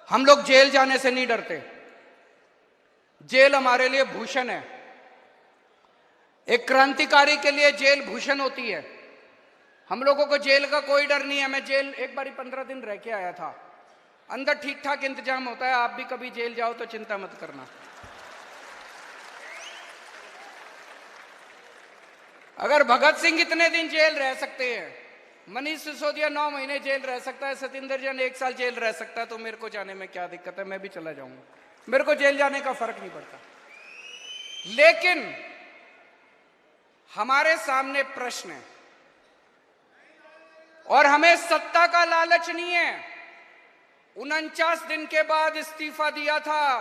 हम लोग जेल जाने से नहीं डरते। जेल हमारे लिए भूषण है। एक क्रांतिकारी के लिए जेल भूषण होती है। हम लोगों को जेल का कोई डर नहीं है। मैं जेल एक बारी 15 दिन रह के आया था। अंदर ठीक ठाक इंतजाम होता है। आप भी कभी जेल जाओ तो चिंता मत करना। अगर भगत सिंह इतने दिन जेल रह सकते हैं, मनीष सिसोदिया 9 महीने जेल रह सकता है, सतिंदर जैन 1 साल जेल रह सकता है, तो मेरे को जाने में क्या दिक्कत है? मैं भी चला जाऊंगा। मेरे को जेल जाने का फर्क नहीं पड़ता। लेकिन हमारे सामने प्रश्न है और हमें सत्ता का लालच नहीं है। 49 दिन के बाद इस्तीफा दिया था।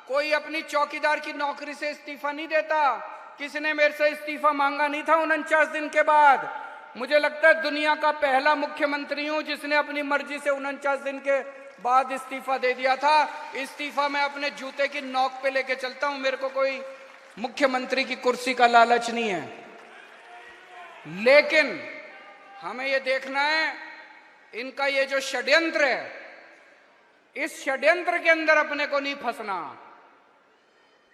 कोई अपनी चौकीदार की नौकरी से इस्तीफा नहीं देता। किसी ने मेरे से इस्तीफा मांगा नहीं था 49 दिन के बाद। मुझे लगता है दुनिया का पहला मुख्यमंत्री हूं जिसने अपनी मर्जी से 49 दिन के बाद इस्तीफा दे दिया था। इस्तीफा मैं अपने जूते की नोक पे लेके चलता हूं। मेरे को कोई मुख्यमंत्री की कुर्सी का लालच नहीं है। लेकिन हमें यह देखना है इनका ये जो षड्यंत्र है, इस षड्यंत्र के अंदर अपने को नहीं फंसना।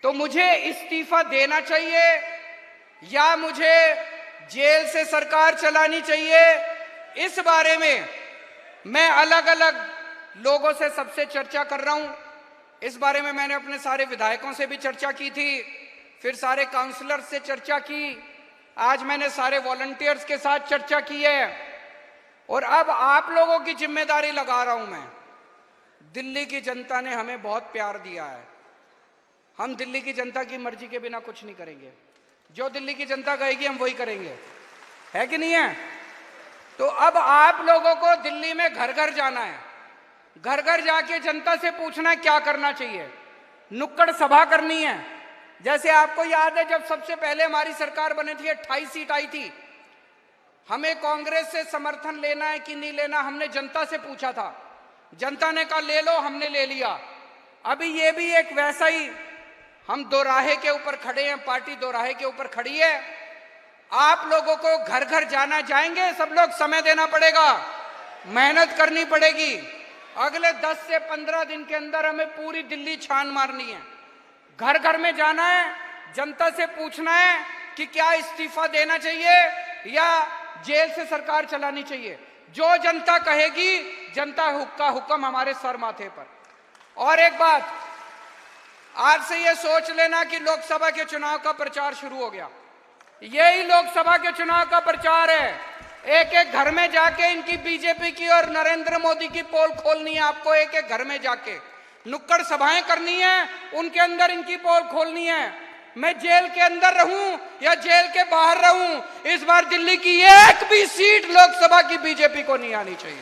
तो मुझे इस्तीफा देना चाहिए या मुझे जेल से सरकार चलानी चाहिए? इस बारे में मैं अलग अलग लोगों से सबसे चर्चा कर रहा हूं। इस बारे में मैंने अपने सारे विधायकों से भी चर्चा की थी, फिर सारे काउंसलर से चर्चा की, आज मैंने सारे वॉलंटियर्स के साथ चर्चा की है और अब आप लोगों की जिम्मेदारी लगा रहा हूं मैं। दिल्ली की जनता ने हमें बहुत प्यार दिया है। हम दिल्ली की जनता की मर्जी के बिना कुछ नहीं करेंगे। जो दिल्ली की जनता कहेगी हम वही करेंगे, है कि नहीं है? तो अब आप लोगों को दिल्ली में घर घर जाना है। घर घर जाके जनता से पूछना है क्या करना चाहिए। नुक्कड़ सभा करनी है। जैसे आपको याद है जब सबसे पहले हमारी सरकार बनी थी 28 सीट आई थी। हमें कांग्रेस से समर्थन लेना है कि नहीं लेना, हमने जनता से पूछा था। जनता ने कहा ले लो, हमने ले लिया। अभी ये भी एक वैसा ही, हम दोराहे के ऊपर खड़े हैं, पार्टी दोराहे के ऊपर खड़ी है। आप लोगों को घर घर जाना, जाएंगे सब लोग, समय देना पड़ेगा, मेहनत करनी पड़ेगी। अगले 10 से 15 दिन के अंदर हमें पूरी दिल्ली छान मारनी है। घर घर में जाना है, जनता से पूछना है कि क्या इस्तीफा देना चाहिए या जेल से सरकार चलानी चाहिए। जो जनता कहेगी, जनता का हुक्म हमारे सर माथे पर। और एक बात, आज से ये सोच लेना कि लोकसभा के चुनाव का प्रचार शुरू हो गया। यही लोकसभा के चुनाव का प्रचार है। एक एक घर में जाके इनकी बीजेपी की और नरेंद्र मोदी की पोल खोलनी है। आपको एक एक घर में जाके नुक्कड़ सभाएं करनी है, उनके अंदर इनकी पोल खोलनी है। मैं जेल के अंदर रहूं या जेल के बाहर रहूं, इस बार दिल्ली की एक भी सीट लोकसभा की बीजेपी को नहीं आनी चाहिए।